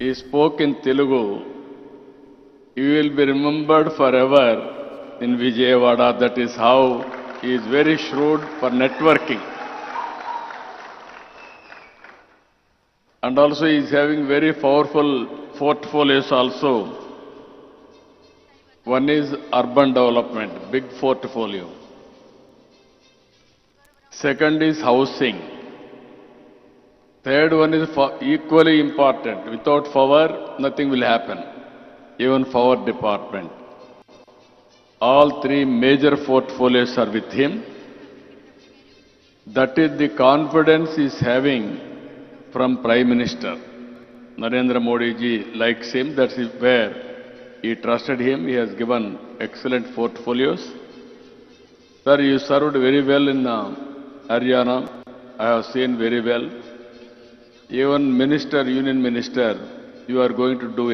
He spoke in Telugu. You will be remembered forever in Vijayawada. That is how he is very shrewd for networking. And also he is having very powerful portfolios also. One is urban development, big portfolio. Second is housing. Third one is equally important. Without power, nothing will happen. Even power department. All three major portfolios are with him. That is the confidence he is having from Prime Minister. Narendra Modi ji likes him. That is where he trusted him. He has given excellent portfolios. Sir, you served very well in Haryana. I have seen very well. Even Minister, Union Minister, you are going to do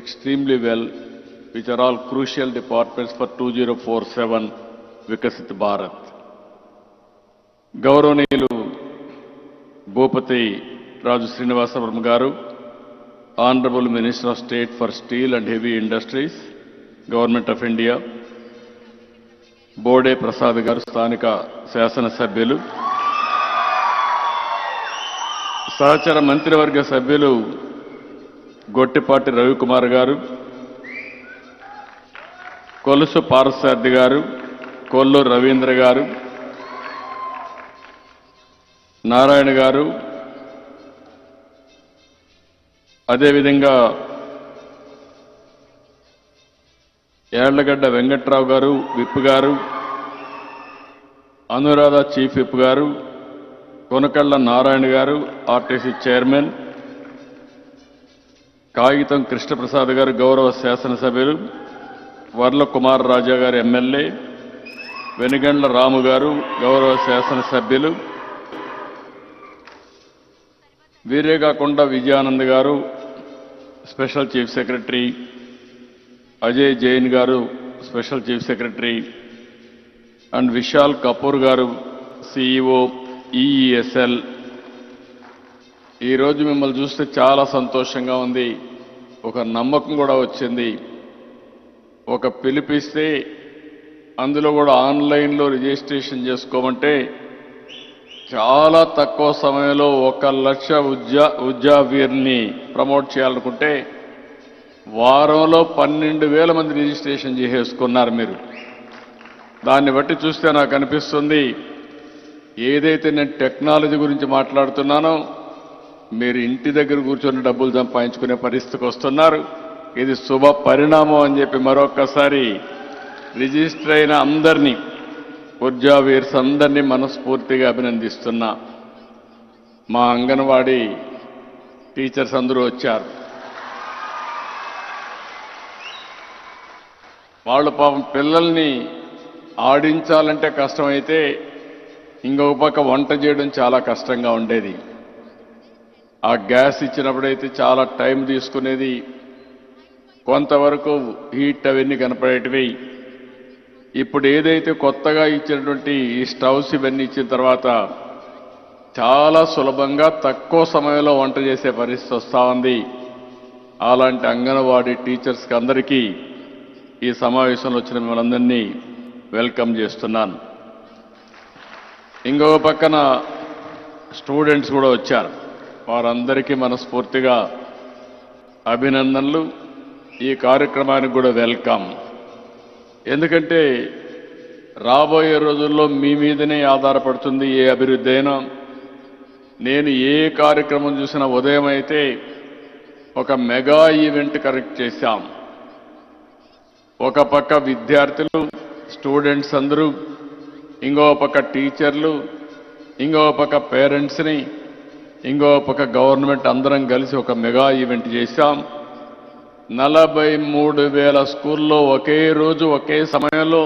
extremely well, which are all crucial departments for 2047 Vikasit Bharat. Gauranilu Bhupati Raju Srinivasavaram Garu, Honorable Minister of State for Steel and Heavy Industries, Government of India, Bode Prasad Garu, Sthanika Shasana Sabhyulu, సహచర మంత్రివర్గ సభ్యులు గొట్టిపాటి రవికుమార్ గారు, కొలుసు పార్సార్థి గారు, కొల్లు రవీంద్ర గారు, నారాయణ గారు, అదేవిధంగా యార్లగడ్డ వెంకట్రావు గారు whip గారు, అనురాధ చీఫ్ విప్ గారు, కొనకళ్ళ నారాయణ గారు ఆర్టీసీ చైర్మన్, కాగితం కృష్ణప్రసాద్ గారు గౌరవ శాసనసభ్యులు, వర్ల కుమార్ రాజా గారు ఎమ్మెల్యే, వెనుగండ్ల రాము గారు గౌరవ శాసనసభ్యులు, వీరే కాకుండా విజయానంద్ గారు special chief secretary, Ajay Jain గారు special chief secretary, and Vishal Kapoor గారు సిఇఓ ఈఈఎస్ఎల్. ఈరోజు మిమ్మల్ని చూస్తే చాలా సంతోషంగా ఉంది, ఒక నమ్మకం కూడా వచ్చింది. ఒక పిలిపిస్తే అందులో కూడా ఆన్లైన్లో రిజిస్ట్రేషన్ చేసుకోమంటే చాలా తక్కువ సమయంలో 1 లక్ష ఉద్యోగాన్ని ప్రమోట్ చేయాలనుకుంటే వారంలో 12,000 మంది రిజిస్ట్రేషన్ చేసేసుకున్నారు మీరు. దాన్ని బట్టి చూస్తే నాకు అనిపిస్తుంది, ఏదైతే నేను టెక్నాలజీ గురించి మాట్లాడుతున్నానో మీరు ఇంటి దగ్గర కూర్చొని డబ్బులు సంపాదించుకునే పరిస్థితికి వస్తున్నారు. ఇది శుభ పరిణామం అని చెప్పి మరొక్కసారి రిజిస్టర్ అయిన అందరినీ, ఉద్యోగీర్స్ అందరినీ మనస్ఫూర్తిగా అభినందిస్తున్నా. మా అంగన్వాడీ టీచర్స్ అందరూ వచ్చారు. వాళ్ళు పాపం పిల్లల్ని ఆడించాలంటే కష్టమైతే ఇంకొక పక్క వంట చేయడం చాలా కష్టంగా ఉండేది. ఆ గ్యాస్ ఇచ్చినప్పుడైతే చాలా టైం తీసుకునేది, కొంతవరకు హీట్ అవన్నీ కనపడేటివి. ఇప్పుడు ఏదైతే కొత్తగా ఇచ్చినటువంటి ఈ స్టవ్స్ ఇవన్నీ ఇచ్చిన తర్వాత చాలా సులభంగా తక్కువ సమయంలో వంట చేసే పరిస్థితి వస్తూ ఉంది. అలాంటి అంగన్వాడీ టీచర్స్కి అందరికీ ఈ సమావేశంలో వచ్చిన మిమ్మల్ని అందరినీ వెల్కమ్ చేస్తున్నాను. ఇంకొక పక్కన స్టూడెంట్స్ కూడా వచ్చారు. వారందరికీ మనస్ఫూర్తిగా అభినందనలు. ఈ కార్యక్రమానికి కూడా వెల్కమ్. ఎందుకంటే రాబోయే రోజుల్లో మీ మీదనే ఆధారపడుతుంది ఏ అభివృద్ధి అయినా. నేను ఏ కార్యక్రమం చూసినా ఉదయం అయితే ఒక మెగా ఈవెంట్ కరెక్ట్ చేశాం. ఒక పక్క విద్యార్థులు, స్టూడెంట్స్ అందరూ, ఇంకో పక్క టీచర్లు, ఇంకో పక్క పేరెంట్స్ని, ఇంకో పక్క గవర్నమెంట్ అందరం కలిసి ఒక మెగా ఈవెంట్ చేశాం. 43,000 స్కూల్లో ఒకే రోజు ఒకే సమయంలో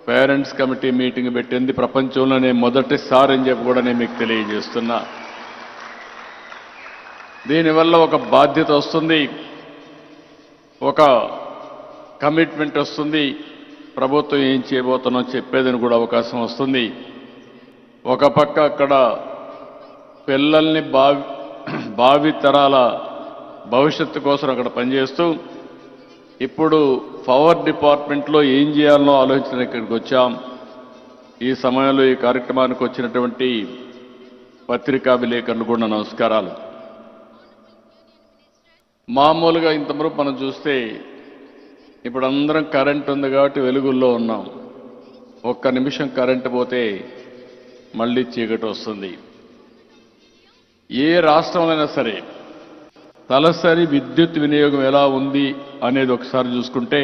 పేరెంట్స్ కమిటీ మీటింగ్ పెట్టింది ప్రపంచంలోనే మొదటిసారి అని చెప్పి కూడా నేను మీకు తెలియజేస్తున్నా. దీనివల్ల ఒక బాధ్యత వస్తుంది, ఒక కమిట్మెంట్ వస్తుంది. ప్రభుత్వం ఏం చేయబోతున్నాం చెప్పేదని కూడా అవకాశం వస్తుంది. ఒక పక్క అక్కడ పిల్లల్ని భావి తరాల భవిష్యత్తు కోసం అక్కడ పనిచేస్తూ ఇప్పుడు పవర్ డిపార్ట్మెంట్లో ఏం చేయాలనో ఆలోచించడానికి ఇక్కడికి వచ్చాం. ఈ సమయంలో ఈ కార్యక్రమానికి వచ్చినటువంటి పత్రికా విలేకరులు కూడా నమస్కారాలు. మామూలుగా ఇంతవరకు మనం చూస్తే ఇప్పుడు అందరం కరెంట్ ఉంది కాబట్టి వెలుగుల్లో ఉన్నాం. ఒక్క నిమిషం కరెంటు పోతే మళ్ళీ చీకటి వస్తుంది. ఏ రాష్ట్రంలోనైనా సరే తలసరి విద్యుత్ వినియోగం ఎలా ఉంది అనేది ఒకసారి చూసుకుంటే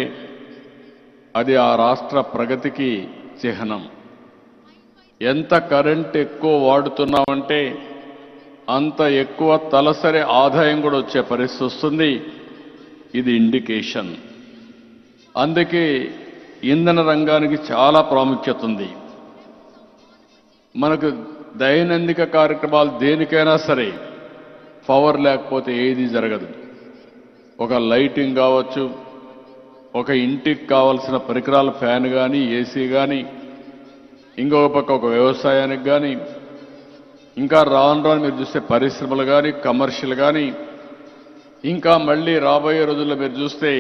అది ఆ రాష్ట్ర ప్రగతికి చిహ్నం. ఎంత కరెంట్ ఎక్కువ వాడుతున్నామంటే అంత ఎక్కువ తలసరి ఆదాయం కూడా వచ్చే పరిస్థితి వస్తుంది. ఇది ఇండికేషన్. అందుకే ఇంధన రంగానికి చాలా ప్రాముఖ్యత ఉంది. మనకు దైనందిక కార్యక్రమాలు దేనికైనా సరే పవర్ లేకపోతే ఏది జరగదు. ఒక లైటింగ్ కావచ్చు, ఒక ఇంటికి కావాల్సిన పరికరాల ఫ్యాన్ కానీ, ఏసీ కానీ, ఇంకొక పక్క ఒక వ్యవసాయానికి కానీ, ఇంకా రాను రాను మీరు చూస్తే పరిశ్రమలు కానీ, కమర్షియల్ కానీ, ఇంకా మళ్ళీ రాబోయే రోజుల్లో మీరు చూస్తే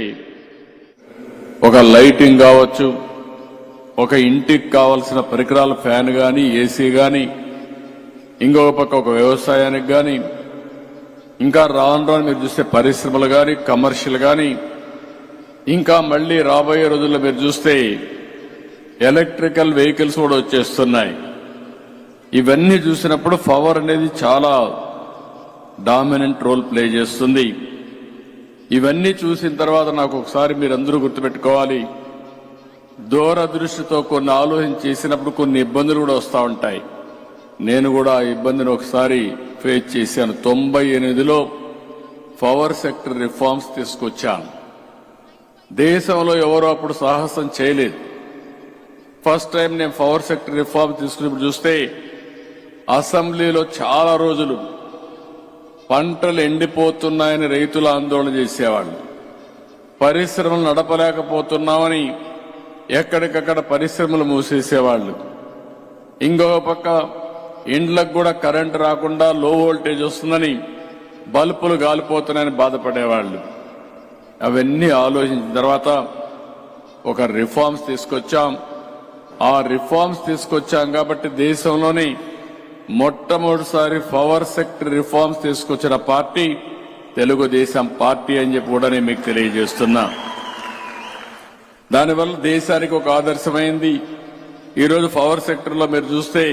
ఒక లైటింగ్ కావచ్చు, ఒక ఇంటికి కావాల్సిన పరికరాల ఫ్యాన్ కానీ, ఏసీ కానీ, ఇంకొక పక్క ఒక వ్యవసాయానికి కానీ, ఇంకా రాను రాను మీరు చూస్తే పరిశ్రమలు కానీ, కమర్షియల్ కానీ, ఇంకా మళ్ళీ రాబోయే రోజుల్లో మీరు చూస్తే ఎలక్ట్రికల్ వెహికల్స్ కూడా వచ్చేస్తున్నాయి. ఇవన్నీ చూసినప్పుడు పవర్ అనేది చాలా డామినెంట్ రోల్ ప్లే చేస్తుంది. ఇవన్నీ చూసిన తర్వాత నాకు ఒకసారి మీరందరూ గుర్తుపెట్టుకోవాలి, దూరదృష్టితో కొన్ని ఆలోచన చేసినప్పుడు కొన్ని ఇబ్బందులు కూడా వస్తూ ఉంటాయి. నేను కూడా ఆ ఇబ్బందిని ఒకసారి ఫేస్ చేశాను. 98లో పవర్ సెక్టర్ రిఫార్మ్స్ తీసుకొచ్చాను. దేశంలో ఎవరో అప్పుడు సాహసం చేయలేదు. ఫస్ట్ టైం నేను పవర్ సెక్టర్ రిఫార్మ్ తీసుకున్నప్పుడు చూస్తే అసెంబ్లీలో చాలా రోజులు పంటలు ఎండిపోతున్నాయని రైతులు ఆందోళన చేసేవాళ్ళు. పరిశ్రమలు నడపలేకపోతున్నామని ఎక్కడికక్కడ పరిశ్రమలు మూసేసేవాళ్ళు. ఇంకొక పక్క ఇండ్లకు కూడా కరెంటు రాకుండా లో వోల్టేజ్ వస్తుందని బల్బులు గాలిపోతున్నాయని బాధపడేవాళ్ళు. అవన్నీ ఆలోచించిన తర్వాత ఒక రిఫార్మ్స్ తీసుకొచ్చాం. ఆ రిఫార్మ్స్ తీసుకొచ్చాం కాబట్టి దేశంలోని మొట్టమొదటిసారి పవర్ సెక్టర్ రిఫార్మ్స్ తీసుకొచ్చిన పార్టీ తెలుగుదేశం పార్టీ అని చెప్పి కూడా నేను మీకు తెలియజేస్తున్నా. దానివల్ల దేశానికి ఒక ఆదర్శమైంది. ఈరోజు పవర్ సెక్టర్లో మీరు చూస్తే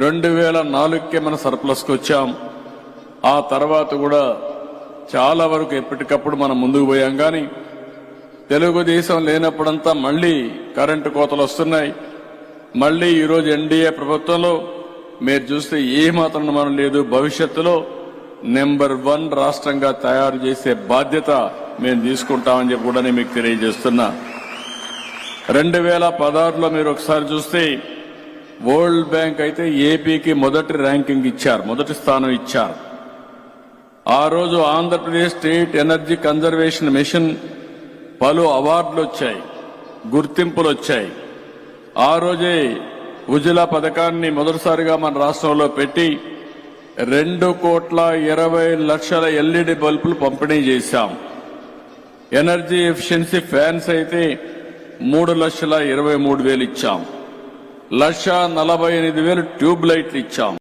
2004కే మన సర్ప్లస్కి వచ్చాం. ఆ తర్వాత కూడా చాలా వరకు ఎప్పటికప్పుడు మనం ముందుకు పోయాం. కానీ తెలుగుదేశం లేనప్పుడంతా మళ్లీ కరెంటు కోతలు వస్తున్నాయి. మళ్లీ ఈరోజు ఎన్డీఏ ప్రభుత్వంలో మీరు చూస్తే ఏమాత్రం మనం లేదు. భవిష్యత్తులో నెంబర్ 1 రాష్ట్రంగా తయారు చేసే బాధ్యత మేము తీసుకుంటామని చెప్పి కూడా నేను మీకు తెలియజేస్తున్నా. 2016లో మీరు ఒకసారి చూస్తే వరల్డ్ బ్యాంక్ అయితే ఏపీకి మొదటి ర్యాంకింగ్ ఇచ్చారు, మొదటి స్థానం ఇచ్చారు. ఆ రోజు Andhra Pradesh state energy conservation mission పలు అవార్డులు వచ్చాయి, గుర్తింపులు వచ్చాయి. ఆ రోజే ఉజ్వల పథకాన్ని మొదటిసారిగా మన రాష్ట్రంలో పెట్టి 2,20,00,000 ఎల్ఈడి బల్బులు పంపిణీ చేశాం. ఎనర్జీ ఎఫిషియన్సీ ఫ్యాన్స్ అయితే 3,23,000 ఇచ్చాం. 1,48,000 ట్యూబ్ లైట్లు ఇచ్చాం.